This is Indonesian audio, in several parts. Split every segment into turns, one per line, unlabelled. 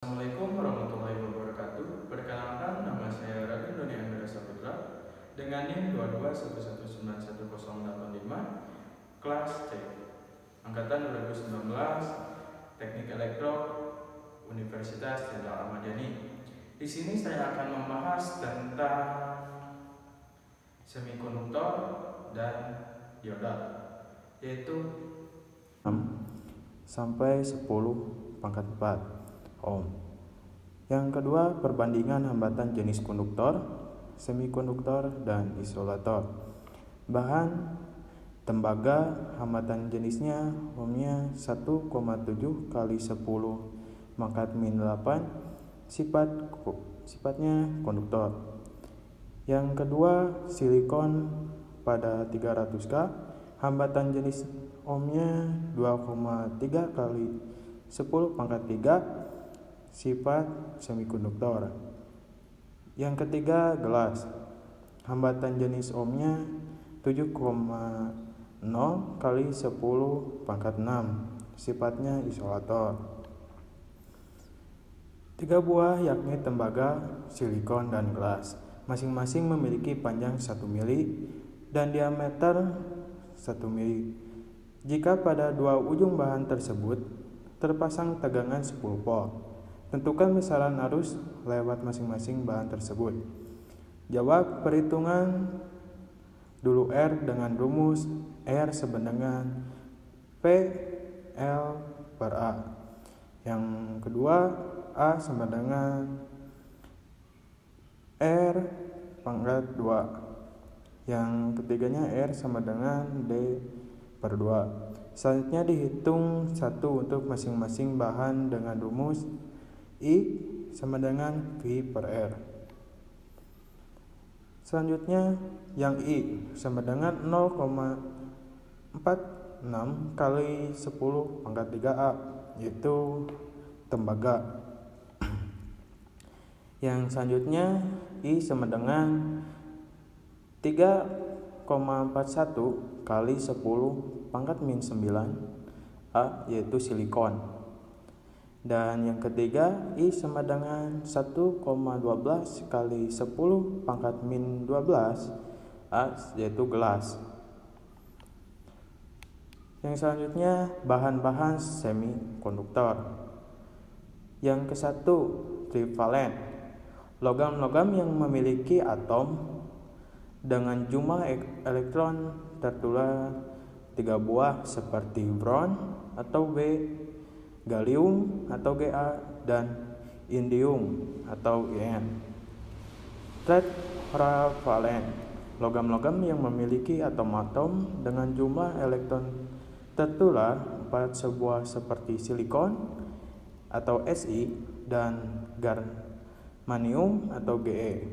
Assalamualaikum warahmatullahi wabarakatuh. Perkenalkan, nama saya Raden Doni Anggara Saputra dengan NIM 2211911085 kelas C angkatan 2019 Teknik Elektro Universitas Jenderal Ahmad Yani. Di sini saya akan membahas tentang semikonduktor dan dioda, yaitu 6 sampai 10⁴ ohm. Yang kedua, perbandingan hambatan jenis konduktor, semikonduktor, dan isolator. Bahan tembaga, hambatan jenisnya ohmnya 1,7 kali 10⁻⁸, sifatnya konduktor. Yang kedua, silikon pada 300K, hambatan jenis ohmnya 2,3 kali 10⁻⁵, sifat semikonduktor. Yang ketiga, gelas, hambatan jenis ohmnya 7,0 kali 10⁻⁶, sifatnya isolator. 3 buah yakni tembaga, silikon, dan gelas, masing-masing memiliki panjang 1 mili dan diameter 1 mili. Jika pada dua ujung bahan tersebut terpasang tegangan 10 volt, tentukan besaran arus lewat masing-masing bahan tersebut. Jawab perhitungan dulu R dengan rumus R sama dengan PL/A. Yang kedua, A sama dengan R⁻². Yang ketiganya R sama dengan D/2. Selanjutnya dihitung satu untuk masing-masing bahan dengan rumus I sama dengan V/R. Selanjutnya yang I sama dengan 0,46 kali 10⁻⁴A, yaitu tembaga. Yang selanjutnya I sama dengan 3,41 kali 10⁻⁹A, yaitu silikon. Dan yang ketiga, I sama dengan 1,12 kali 10⁻⁴A, yaitu gelas. Yang selanjutnya, bahan-bahan semikonduktor. Yang ke-1, trivalen, logam-logam yang memiliki atom dengan jumlah elektron tertular 3 buah seperti bron atau B, gallium atau Ga, dan indium atau In. Tetravalen, logam-logam yang memiliki atom-atom dengan jumlah elektron tertular 4 sebuah seperti silikon atau Si dan germanium atau Ge.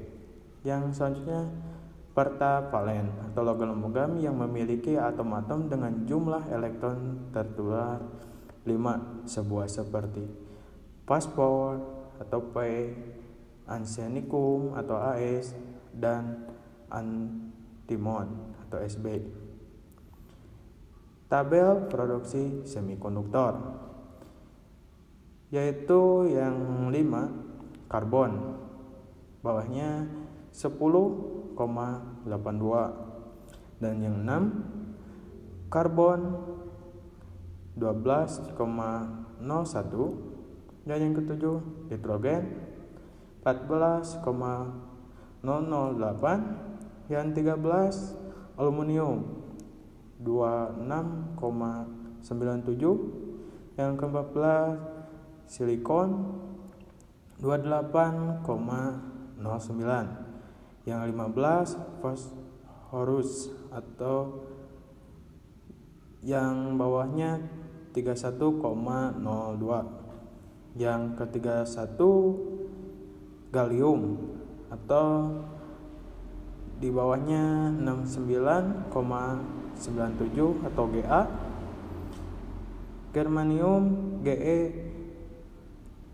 Yang selanjutnya, pentavalen atau logam-logam yang memiliki atom-atom dengan jumlah elektron tertular 5 sebuah seperti fosfor atau P, arsenikum atau As, dan antimon atau Sb. Tabel produksi semikonduktor, yaitu yang 5, karbon, bawahnya 10,82, dan yang 6, karbon 12,01, dan yang ke-7, hidrogen 14,008, yang 13, aluminium 26,97, yang ke-14, silikon 28,09, yang 15, fosforus atau yang bawahnya 31,02, yang ke-31, gallium atau di bawahnya 69,97 atau Ga, germanium Ge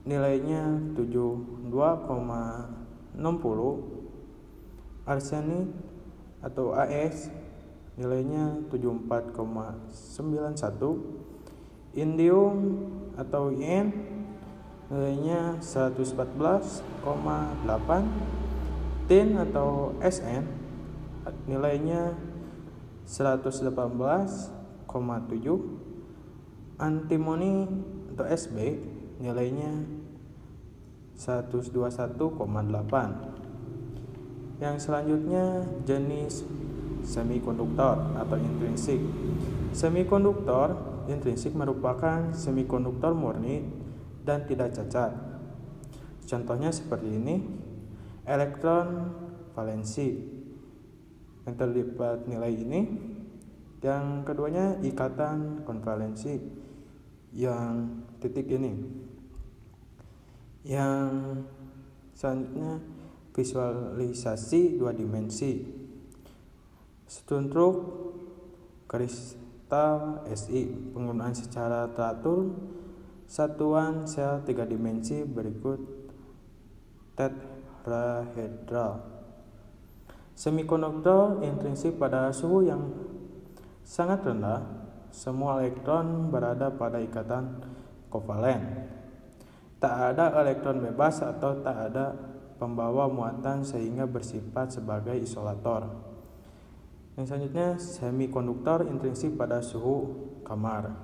nilainya 72,60, arsenik atau As nilainya 74,91, indium atau In nilainya 114,8. Tin atau Sn nilainya 118,7. Antimoni atau Sb nilainya 121,8. Yang selanjutnya jenis semikonduktor atau intrinsik. Semikonduktor intrinsik merupakan semikonduktor murni dan tidak cacat. Contohnya seperti ini: elektron valensi yang terdapat nilai ini. Yang keduanya ikatan konvalensi yang titik ini. Yang selanjutnya visualisasi dua dimensi. Struktur kristal Si, penggunaan secara teratur satuan sel tiga dimensi berikut tetrahedral. Semikonduktor intrinsik pada suhu yang sangat rendah, semua elektron berada pada ikatan kovalen. Tak ada elektron bebas atau tak ada pembawa muatan sehingga bersifat sebagai isolator. Yang selanjutnya semikonduktor intrinsik pada suhu kamar.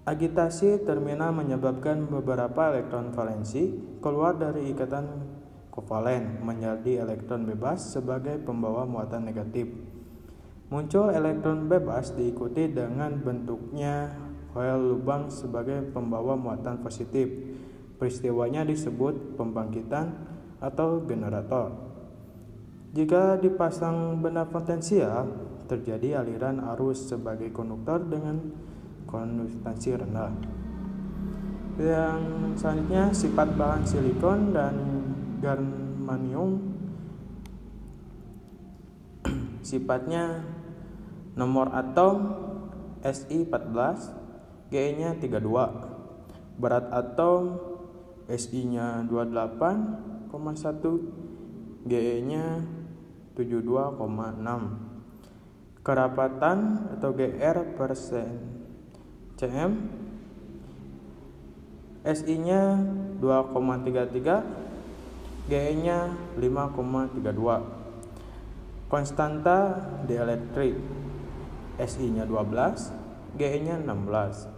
Agitasi terminal menyebabkan beberapa elektron valensi keluar dari ikatan kovalen menjadi elektron bebas sebagai pembawa muatan negatif. Muncul elektron bebas diikuti dengan bentuknya coil lubang sebagai pembawa muatan positif. Peristiwanya disebut pembangkitan atau generator. Jika dipasang benda potensial, terjadi aliran arus sebagai konduktor dengan konduksivitas rendah. Yang selanjutnya sifat bahan silikon dan germanium. Sifatnya nomor atom Si14, Ge-nya 32. Berat atom Si-nya 28,1, Ge-nya 72,6. Kerapatan atau Gr per cm, Si-nya 2,33, Ge-nya 5,32. Konstanta dielektrik, Si-nya 12, Ge-nya 16.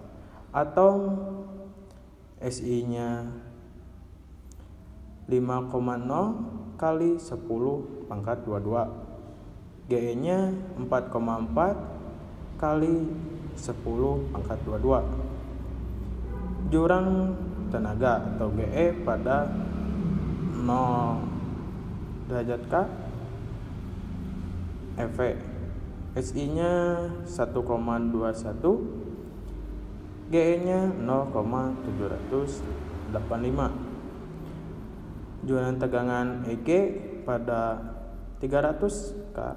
Atom Si-nya 5,0 kali 10 pangkat 22, Ge-nya 4,4 kali 10 pangkat 22. Jurang tenaga atau Ge pada 0 derajat K, EV. Si-nya 1,21, Ge-nya 0,785. Jurang tegangan Eg pada 300 K,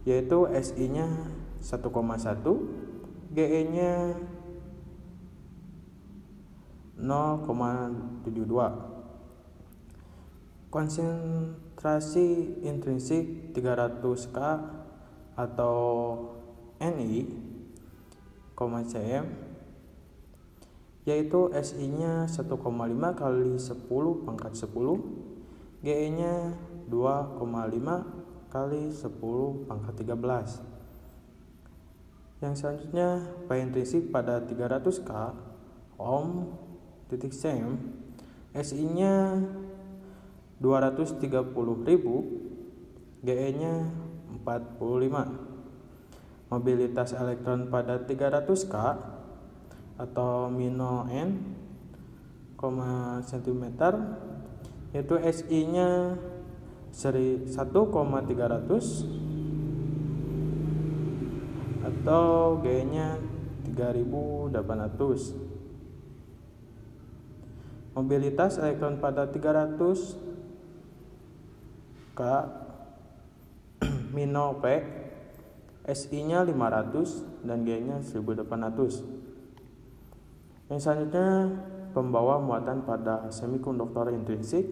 yaitu Si-nya 1,1, Ge-nya 0,72. Konsentrasi intrinsik 300 K atau Ni, cm, yaitu Si-nya 1,5 kali 10 pangkat 10, Ge-nya 2,5 kali 10 pangkat 13. Yang selanjutnya pi intrinsik pada 300 K ohm titik cm, Si-nya 230.000, Ge-nya 45. Mobilitas elektron pada 300 K atau mino n, cm, yaitu Si-nya 1,300 atau G-nya 3800. Mobilitas elektron pada 300 K mino P, Si-nya 500 dan G-nya 1800. Yang selanjutnya pembawa muatan pada semikonduktor intrinsik.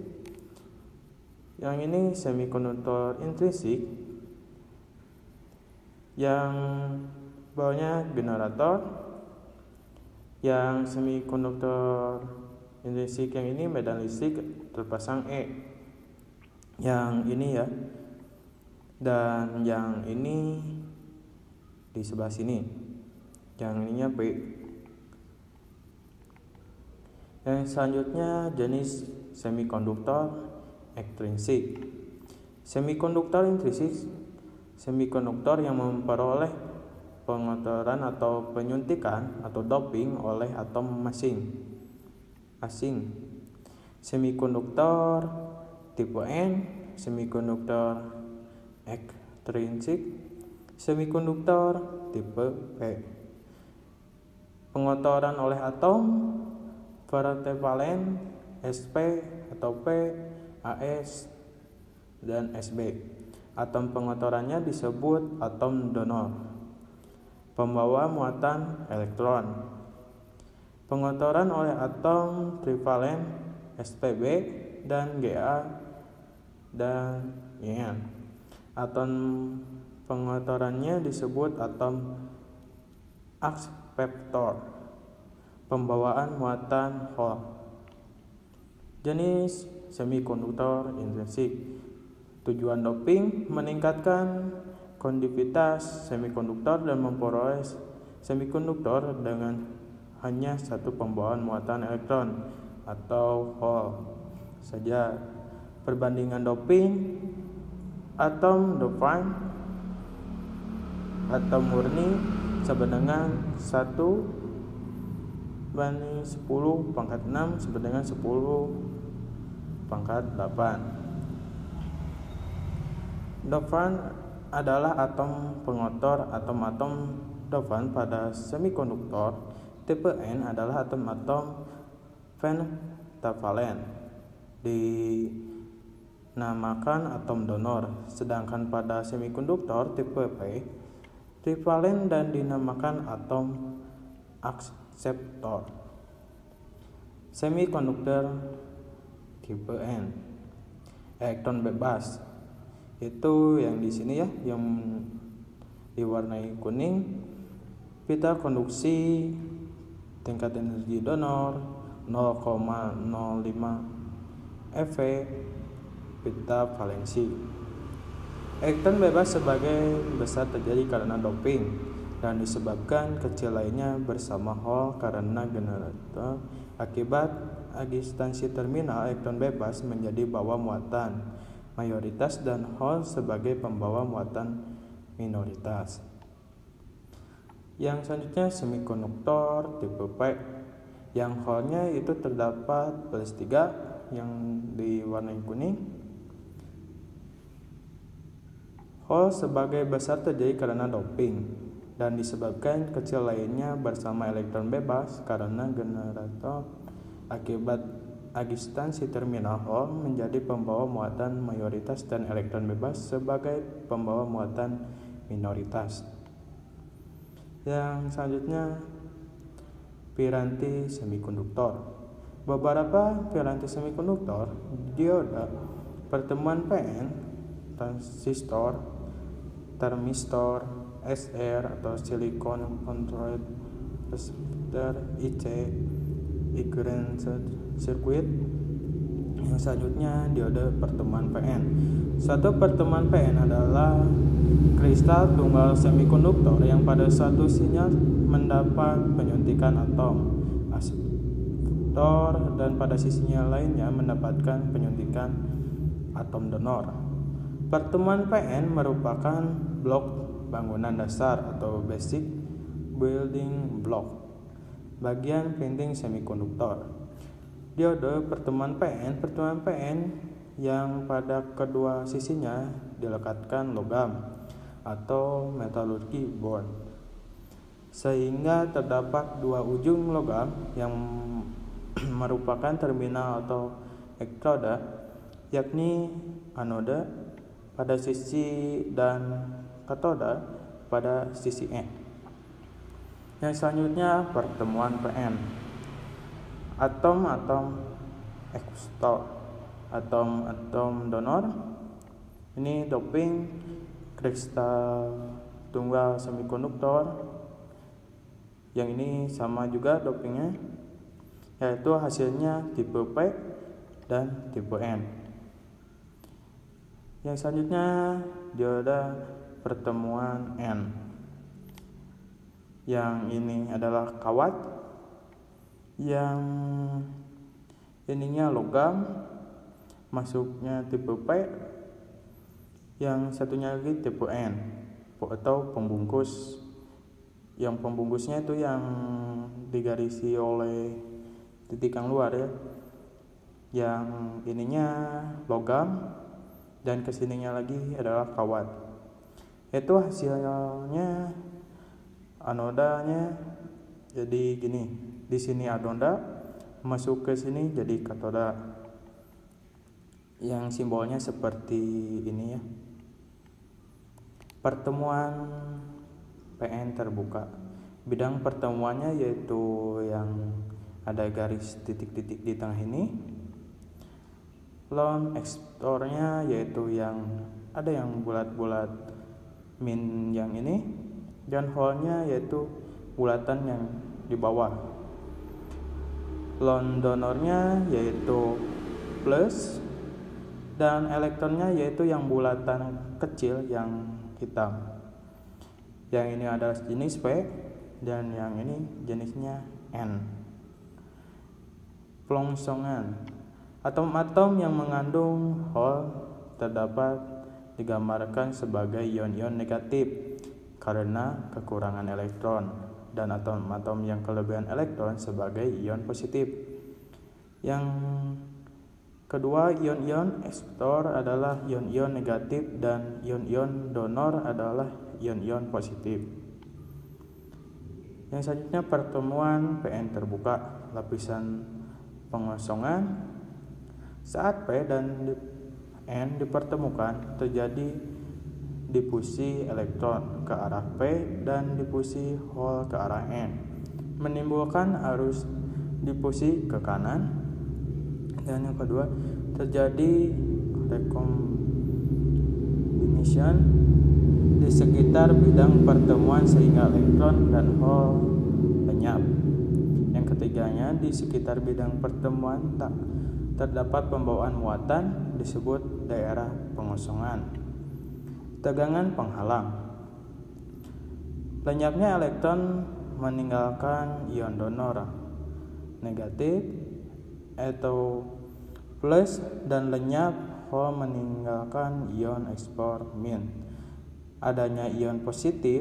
Yang ini semikonduktor intrinsik yang bawahnya generator, Yang semikonduktor intrinsik yang ini medan listrik terpasang E. Yang ini ya. Dan yang ini di sebelah sini. Yang ininya B. Yang selanjutnya jenis semikonduktor ekstrinsik. Semikonduktor intrinsik, semikonduktor yang memperoleh pengotoran atau penyuntikan atau doping oleh atom asing. Semikonduktor tipe N, semikonduktor ekstrinsik, semikonduktor tipe P. Pengotoran oleh atom pertevalen Sp atau P, As, dan Sb. Atom pengotorannya disebut atom donor, pembawa muatan elektron. Pengotoran oleh atom trivalen Spb dan Ga dan Yn. Atom pengotorannya disebut atom akspektor, pembawaan muatan Hall. Jenis semikonduktor intrinsik. Tujuan doping meningkatkan konduktivitas semikonduktor dan memperoleh semikonduktor dengan hanya satu pembawaan muatan elektron atau Hall saja. Perbandingan doping atom dopant atom murni sama dengan 1 banding 10 pangkat 6 sama dengan 10 pangkat 8. Dopant adalah atom pengotor. Atom-atom dopant pada semikonduktor tipe N adalah atom-atom pentavalen, dinamakan atom donor. Sedangkan pada semikonduktor tipe P trivalen dan dinamakan atom akseptor. Semikonduktor tipe N elektron bebas, itu yang di sini ya, yang diwarnai kuning. Pita konduksi tingkat energi donor 0,05 eV. Pita valensi. Elektron bebas sebagai besar terjadi karena doping dan disebabkan kecil lainnya bersama Hall karena generator. Akibat agistansi terminal, elektron bebas menjadi bawa muatan mayoritas dan Hall sebagai pembawa muatan minoritas. Yang selanjutnya semikonduktor tipe P, yang Hall-nya itu terdapat +3 yang diwarnai kuning. Hall sebagai besar terjadi karena doping dan disebabkan kecil lainnya bersama elektron bebas karena generator. Akibat agistansi terminal, Hall menjadi pembawa muatan mayoritas dan elektron bebas sebagai pembawa muatan minoritas. Yang selanjutnya piranti semikonduktor. Beberapa piranti semikonduktor dioda, pertemuan PN, transistor, termistor, SR atau silicon controlled resistor IC, equivalent circuit. Yang selanjutnya diode pertemuan PN. Suatu pertemuan PN adalah kristal tunggal semikonduktor yang pada satu sisinya mendapat penyuntikan atom akceptor dan pada sisinya lainnya mendapatkan penyuntikan atom donor. Pertemuan PN merupakan blok bangunan dasar atau basic building block, bagian penting semikonduktor. Diode pertemuan PN yang pada kedua sisinya dilekatkan logam atau metalurgi bond, sehingga terdapat dua ujung logam yang merupakan terminal atau elektroda, yakni anoda pada sisi dan katoda pada sisi N. Yang selanjutnya pertemuan PN. Atom-atom ekstor, atom-atom donor. Ini doping kristal tunggal semikonduktor Yang ini sama juga dopingnya, yaitu hasilnya tipe P dan tipe N. Yang selanjutnya dioda pertemuan N. Yang ini adalah kawat, yang ininya logam, masuknya tipe P, yang satunya lagi tipe N atau pembungkus. Yang pembungkusnya itu yang digarisi oleh titik yang luar ya. Yang ininya logam dan kesininya lagi adalah kawat. Itu hasilnya anodanya jadi gini. Di sini anoda, masuk ke sini jadi katoda. Yang simbolnya seperti ini ya. Pertemuan PN terbuka. Bidang pertemuannya yaitu yang ada garis titik-titik di tengah ini. Lone extornya yaitu yang ada yang bulat-bulat min yang ini, dan hole-nya yaitu bulatan yang di bawah. Lone donornya yaitu plus, dan elektronnya yaitu yang bulatan kecil yang hitam. Yang ini adalah jenis P dan yang ini jenisnya N. Pelongsongan. Atom-atom yang mengandung hole terdapat digambarkan sebagai ion-ion negatif karena kekurangan elektron, dan atom-atom yang kelebihan elektron sebagai ion positif. Yang kedua, ion-ion eksportor adalah ion-ion negatif dan ion-ion donor adalah ion-ion positif. Yang selanjutnya pertemuan PN terbuka, lapisan pengosongan. Saat P dan N dipertemukan, terjadi difusi elektron ke arah P dan difusi hole ke arah N, menimbulkan arus difusi ke kanan. Dan yang kedua, terjadi recombination di sekitar bidang pertemuan sehingga elektron dan hole lenyap. Yang ketiganya, di sekitar bidang pertemuan tak terdapat pembawaan muatan, disebut daerah pengosongan. Tegangan penghalang. Lenyapnya elektron meninggalkan ion donor negatif atau plus, dan lenyap hole meninggalkan ion ekspor min. Adanya ion positif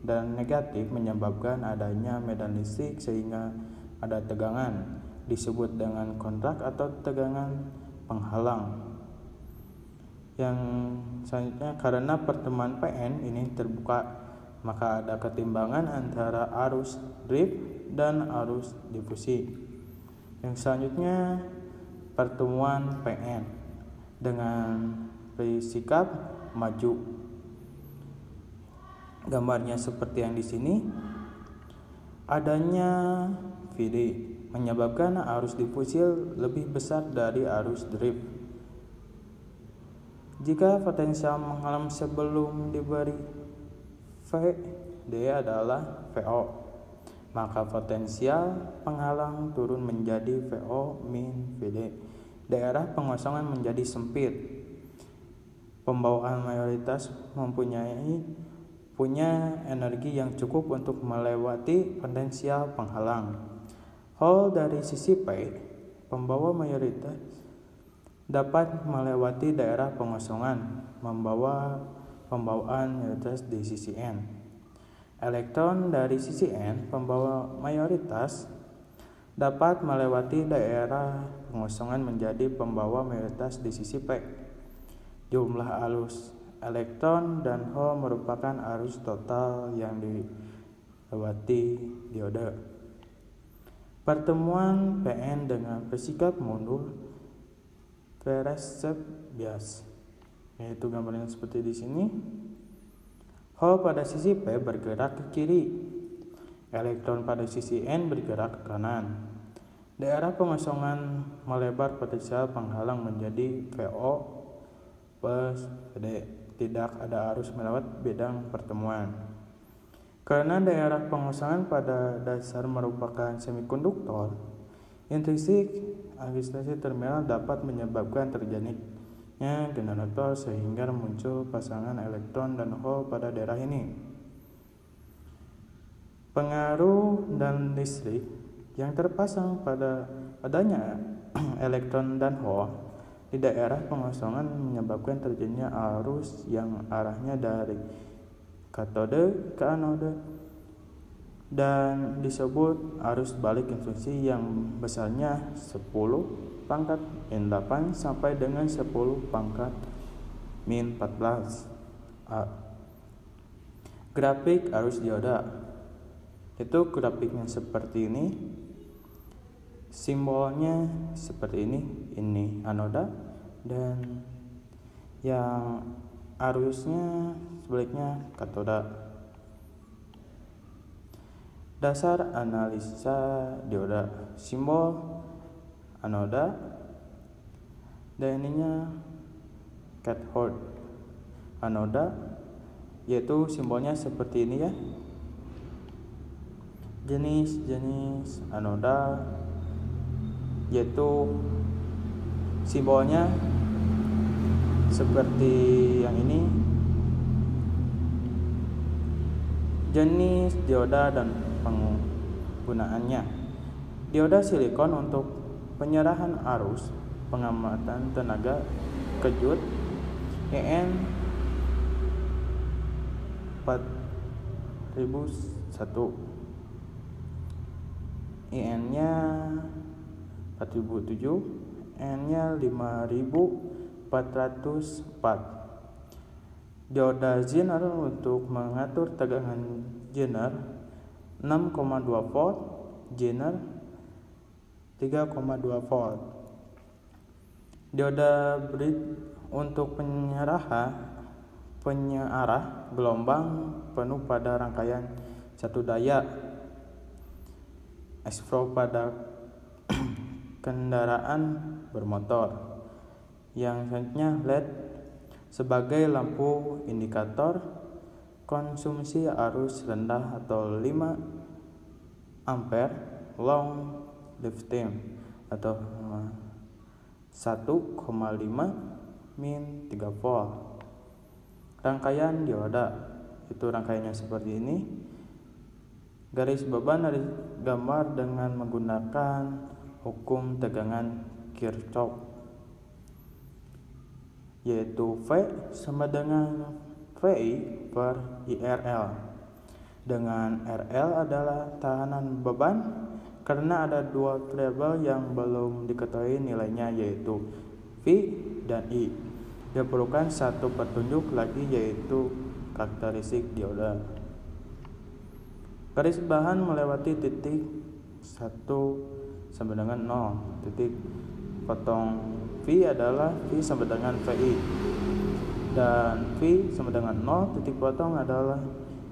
dan negatif menyebabkan adanya medan listrik sehingga ada tegangan, disebut dengan kontrak atau tegangan penghalang. Yang selanjutnya, karena pertemuan PN ini terbuka, maka ada ketimbangan antara arus drift dan arus difusi. Yang selanjutnya, pertemuan PN dengan bersikap maju. Gambarnya seperti yang di sini. Adanya VD menyebabkan arus difusi lebih besar dari arus drift. Jika potensial penghalang sebelum diberi V, D adalah VO, maka potensial penghalang turun menjadi VO min VD. Daerah pengosongan menjadi sempit. Pembawaan mayoritas punya energi yang cukup untuk melewati potensial penghalang. Hole dari sisi P, pembawa mayoritas dapat melewati daerah pengosongan, membawa pembawaan mayoritas di sisi N. Elektron dari sisi N, pembawa mayoritas dapat melewati daerah pengosongan menjadi pembawa mayoritas di sisi P. Jumlah arus elektron dan hole merupakan arus total yang dilewati diode. Pertemuan PN dengan bersikap mundur, peresep bias, yaitu gambarnya seperti di sini. Hole pada sisi P bergerak ke kiri, elektron pada sisi N bergerak ke kanan. Daerah pengosongan melebar, potensial penghalang menjadi VO plus VD. Tidak ada arus melewat bidang pertemuan. Karena daerah pengosongan pada dasar merupakan semikonduktor, intrinsik agitasi terminal dapat menyebabkan terjadinya generator sehingga muncul pasangan elektron dan hole pada daerah ini. Pengaruh dan listrik yang terpasang pada adanya elektron dan hole di daerah pengosongan menyebabkan terjadinya arus yang arahnya dari katode ke anode dan disebut arus balik instruksi yang besarnya 10 pangkat N8 sampai dengan 10 pangkat min 14. Grafik arus dioda itu grafiknya seperti ini, simbolnya seperti ini anoda, dan yang arusnya sebaliknya katoda. Dasar analisa dioda, simbol anoda dan ininya cathode anoda, yaitu simbolnya seperti ini ya. Jenis anoda yaitu simbolnya seperti yang ini. Jenis dioda dan penggunaannya. Dioda silikon untuk penyerahan arus, pengamatan tenaga kejut, EN 4001, EN-nya 4007, N-nya 5404. Dioda Zener untuk mengatur tegangan Zener 6,2 volt, Zener 3,2 volt. Dioda bridge untuk penyearah gelombang penuh pada rangkaian satu daya. Ekspro pada kendaraan bermotor. Yang selanjutnya LED sebagai lampu indikator konsumsi arus rendah atau 5 ampere long lifetime atau 1,5 min 3 volt. Rangkaian dioda itu rangkaiannya seperti ini. Garis beban dari gambar dengan menggunakan hukum tegangan Kirchhoff, yaitu V sama dengan VI per IRL, dengan RL adalah tahanan beban karena ada dua variabel yang belum diketahui nilainya, yaitu V dan I. Diperlukan satu petunjuk lagi, yaitu karakteristik dioda. Garis bahan melewati titik 1 sama dengan 0. Titik potong V adalah V sama dengan VI, dan V sama dengan 0. Titik potong adalah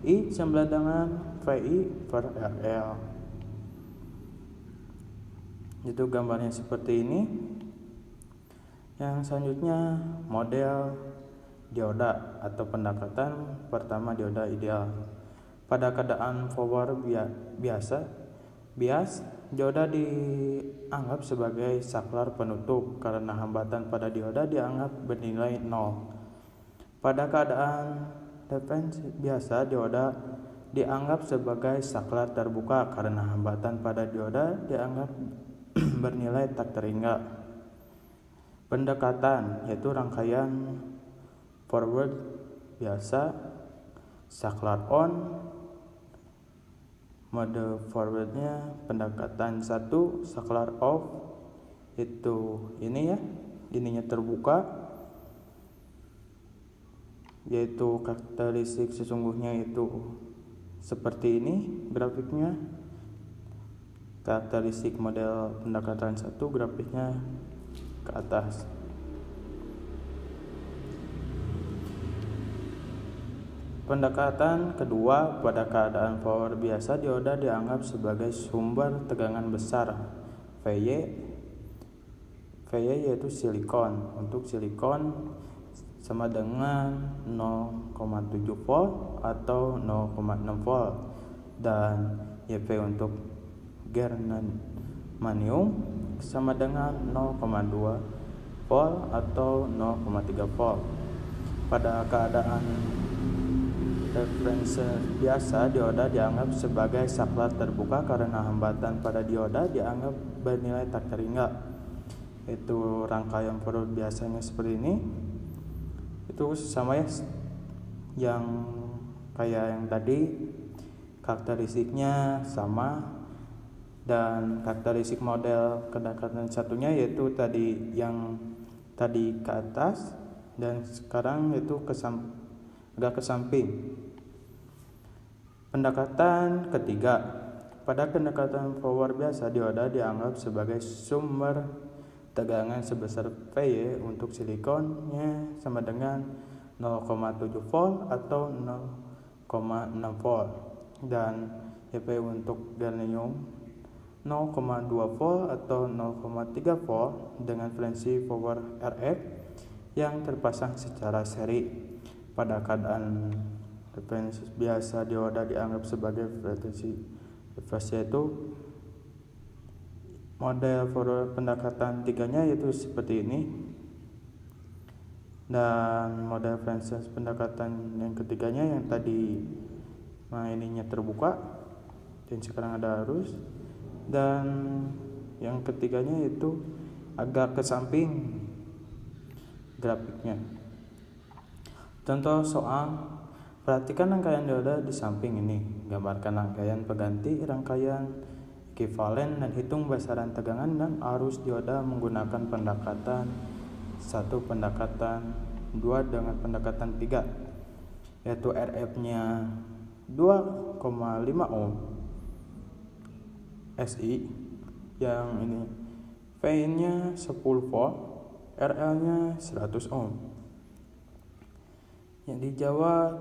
I sama dengan VI per RL. Itu gambarnya seperti ini. Yang selanjutnya model dioda atau pendekatan pertama dioda ideal. Pada keadaan forward bias, dioda dianggap sebagai saklar penutup karena hambatan pada dioda dianggap bernilai 0. Pada keadaan defense biasa, dioda dianggap sebagai saklar terbuka karena hambatan pada dioda dianggap bernilai tak terhingga. Pendekatan yaitu rangkaian forward biasa, saklar on. Mode forwardnya pendekatan 1, saklar off, itu ini ya, ininya terbuka, yaitu karakteristik sesungguhnya itu seperti ini grafiknya. Karakteristik model pendekatan 1 grafiknya ke atas. Pendekatan kedua, pada keadaan forward biasa, dioda dianggap sebagai sumber tegangan besar Vy yaitu silikon. Untuk silikon sama dengan 0,7 volt atau 0,6 volt, dan YP untuk germanium sama dengan 0,2 volt atau 0,3 volt. Pada keadaan referensi biasa, dioda dianggap sebagai saklar terbuka karena hambatan pada dioda dianggap bernilai tak terhingga. Itu rangkaian forward biasanya seperti ini. Itu sama ya, yang kayak yang tadi, karakteristiknya sama, dan karakteristik model kedekatan satunya yaitu tadi yang tadi ke atas, dan sekarang itu agak ke samping. Pendekatan ketiga, pada pendekatan forward biasa, dioda dianggap sebagai sumber tegangan sebesar VY untuk silikonnya sama dengan 0,7 volt atau 0,6 volt, dan YP untuk gallium 0,2 volt atau 0,3 volt dengan frekuensi forward RF yang terpasang secara seri. Pada keadaan referensi biasa, dioda dianggap sebagai frekuensi yaitu model forward pendekatan tiganya yaitu seperti ini, dan model frekuensi pendekatan yang ketiganya yang tadi ininya terbuka dan sekarang ada arus, dan yang ketiganya itu agak ke samping grafiknya. Contoh soal, perhatikan rangkaian dioda di samping ini. Gambarkan rangkaian pengganti, rangkaian ekivalen, dan hitung besaran tegangan dan arus dioda menggunakan pendekatan 1, pendekatan 2, dengan pendekatan 3, yaitu RF-nya 2,5 ohm SI, yang ini V-nya 10 volt, RL-nya 100 ohm. Yang dijawab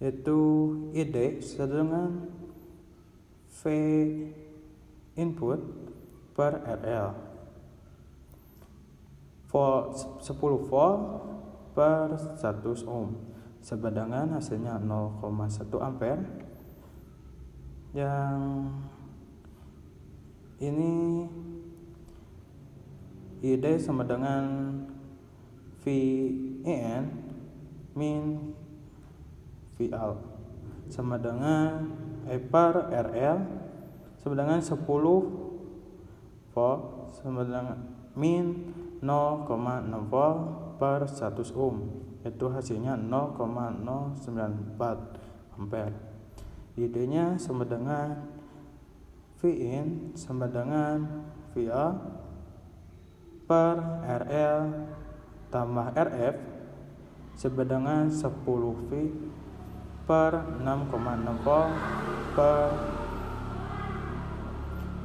yaitu ID sedangkan V input per RL 10 volt per 100 ohm, sedangkan hasilnya 0,1 ampere. Yang ini ID sama dengan VIN min VL sama dengan per RL sama dengan 10 volt sama dengan min 0,6 volt per 100 ohm, itu hasilnya 0,094 ampere. ID-nya sama dengan VIN sama dengan VL per RL tambah RF sebadangan 10 V per 6,6 volt per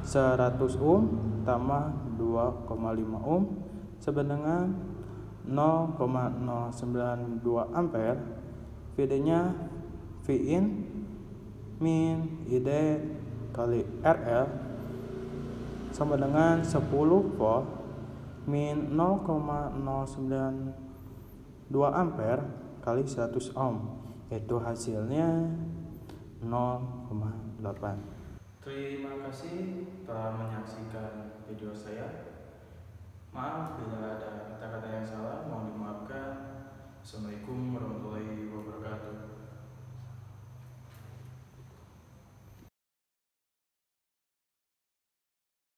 100 ohm tambah 2,5 ohm sebadangan 0,092 ampere. VD-nya VIN min ID kali RL sama dengan 10 volt min 0,092 ampere kali 100 ohm, yaitu hasilnya 0,8. Terima kasih telah menyaksikan video saya. Maaf bila ada kata-kata yang salah, mohon dimaafkan. Assalamualaikum warahmatullahi wabarakatuh.